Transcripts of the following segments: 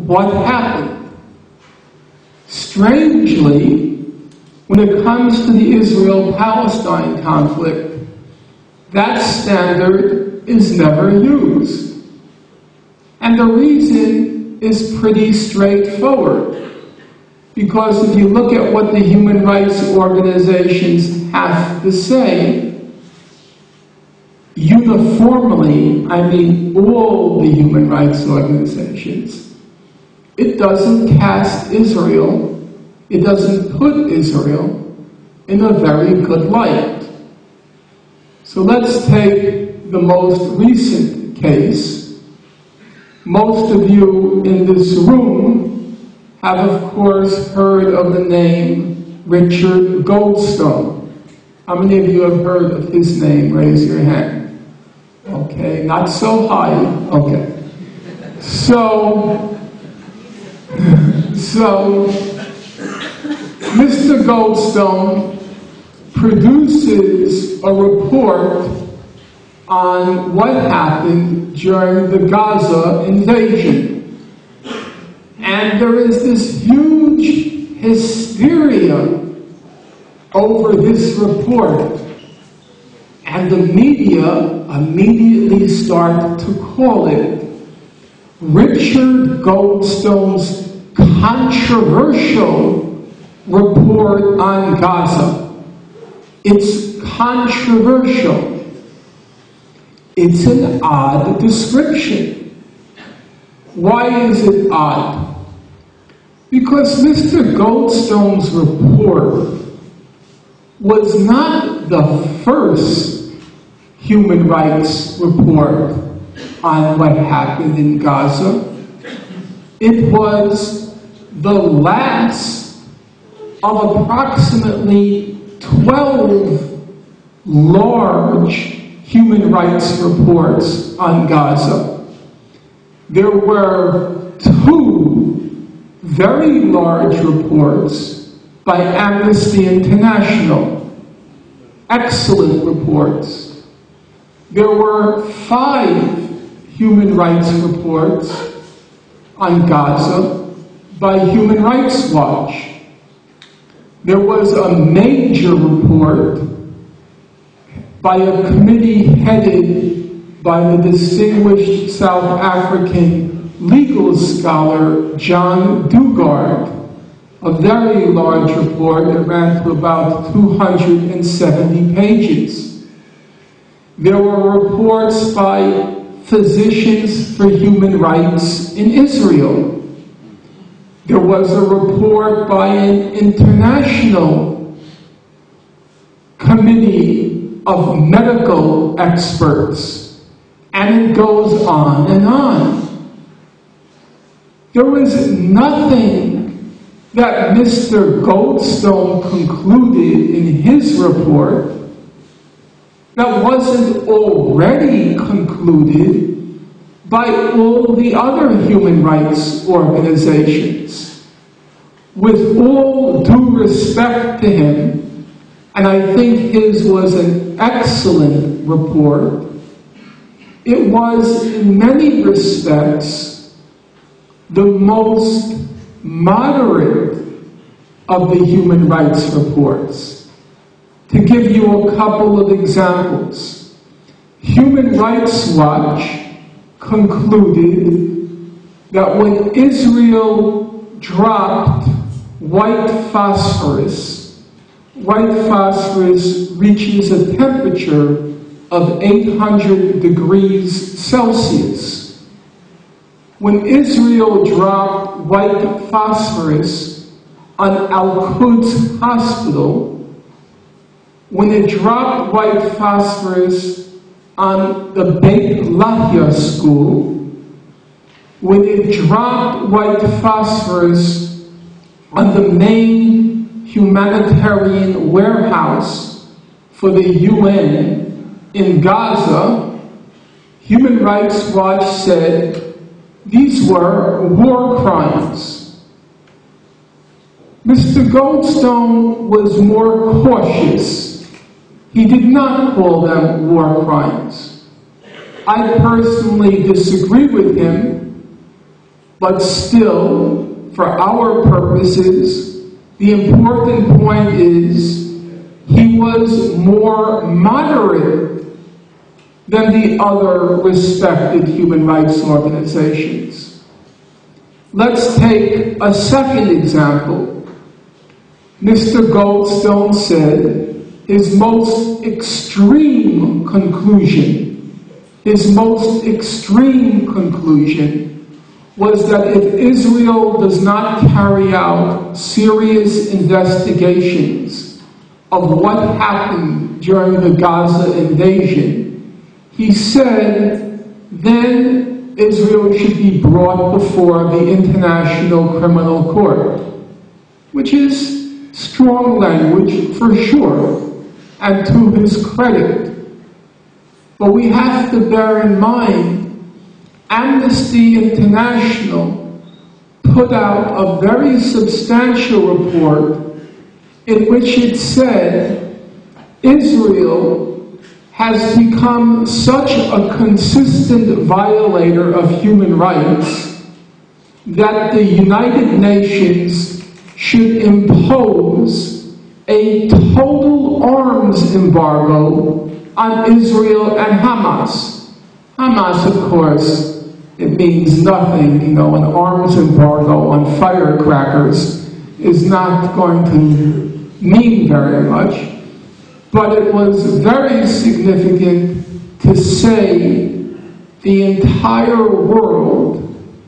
what happened. Strangely, when it comes to the Israel-Palestine conflict, that standard is never used. And the reason is pretty straightforward. Because if you look at what the human rights organizations have to say, uniformly, I mean all the human rights organizations, it doesn't cast Israel, it doesn't put Israel in a very good light. So let's take the most recent case. Most of you in this room have, of course, heard of the name Richard Goldstone. How many of you have heard of his name? Raise your hand. Okay, not so high. Okay. So Mr. Goldstone produces a report on what happened during the Gaza invasion. And there is this huge hysteria over this report. And the media immediately start to call it Richard Goldstone's controversial report on Gaza. It's controversial. It's an odd description. Why is it odd? Because Mr. Goldstone's report was not the first human rights report on what happened in Gaza. It was the last of approximately 12 large human rights reports on Gaza. There were 2 very large reports by Amnesty International, excellent reports. There were 5 human rights reports on Gaza by Human Rights Watch. There was a major report by a committee headed by the distinguished South African legal scholar John Dugard, a very large report that ran to about 270 pages. There were reports by Physicians for Human Rights in Israel. There was a report by an international committee of medical experts, and it goes on and on. There was nothing that Mr. Goldstone concluded in his report that wasn't already concluded by all the other human rights organizations. With all due respect to him, and I think his was an excellent report, it was in many respects the most moderate of the human rights reports. To give you a couple of examples, Human Rights Watch concluded that when Israel dropped white phosphorus reaches a temperature of 800 degrees Celsius. When Israel dropped white phosphorus on Al-Quds Hospital, when it dropped white phosphorus on the Beit Lahya school, when it dropped white phosphorus on the main humanitarian warehouse for the UN in Gaza, Human Rights Watch said these were war crimes. Mr. Goldstone was more cautious. He did not call them war crimes. I personally disagree with him But still, for our purposes, the important point is he was more moderate than the other respected human rights organizations. Let's take a second example. Mr. Goldstone said his most extreme conclusion was that if Israel does not carry out serious investigations of what happened during the Gaza invasion, he said then Israel should be brought before the International Criminal Court, which is strong language for sure, and to his credit. But we have to bear in mind, Amnesty International put out a very substantial report in which it said Israel has become such a consistent violator of human rights that the United Nations should impose a total arms embargo on Israel and Hamas. Hamas, of course, it means nothing. You know, an arms embargo on firecrackers is not going to mean very much. But it was very significant to say the entire world,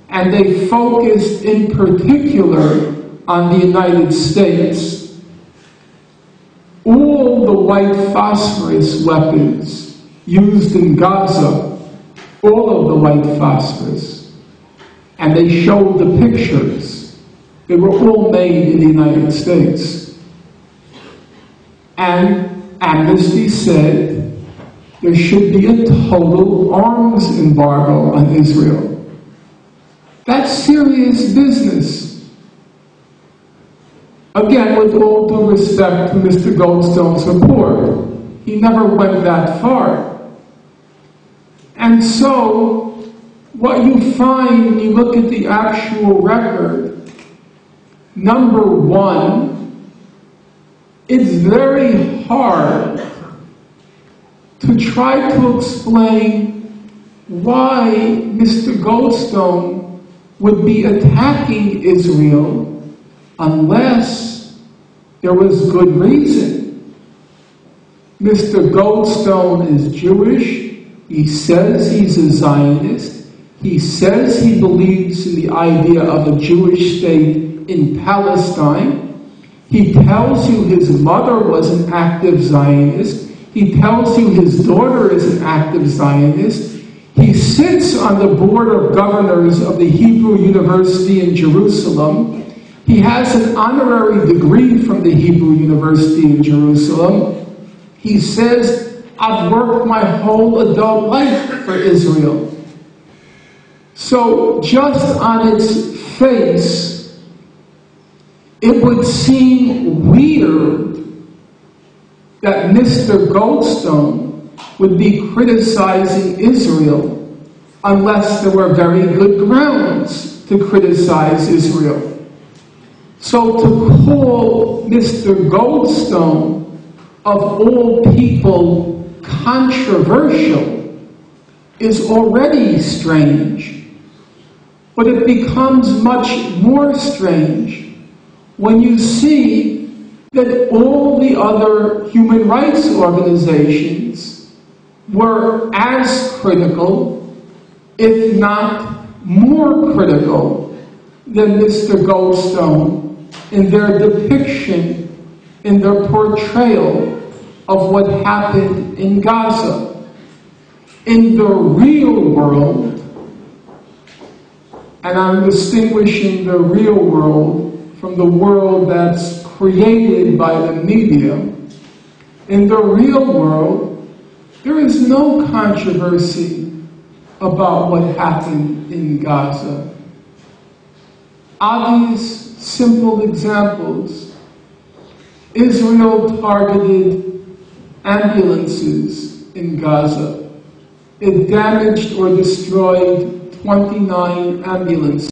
and they focused in particular on the United States. All the white phosphorus weapons used in Gaza, all of the white phosphorus, and they showed the pictures. They were all made in the United States. And Amnesty said there should be a total arms embargo on Israel. That's serious business. Again, with all due respect to Mr. Goldstone's report, he never went that far. And so, what you find when you look at the actual record, number one, it's very hard to try to explain why Mr. Goldstone would be attacking Israel unless there was good reason. Mr. Goldstone is Jewish. He says he's a Zionist. He says he believes in the idea of a Jewish state in Palestine. He tells you his mother was an active Zionist. He tells you his daughter is an active Zionist. He sits on the board of governors of the Hebrew University in Jerusalem. He has an honorary degree from the Hebrew University in Jerusalem. He says, I've worked my whole adult life for Israel. So just on its face, it would seem weird that Mr. Goldstone would be criticizing Israel unless there were very good grounds to criticize Israel. So to call Mr. Goldstone, of all people, controversial is already strange. But it becomes much more strange when you see that all the other human rights organizations were as critical, if not more critical, than Mr. Goldstone in their depiction, in their portrayal of what happened in Gaza. In the real world, and I'm distinguishing the real world from the world that's created by the media, in the real world, there is no controversy about what happened in Gaza. Obvious, simple examples. Israel targeted ambulances in Gaza. It damaged or destroyed 29 ambulances.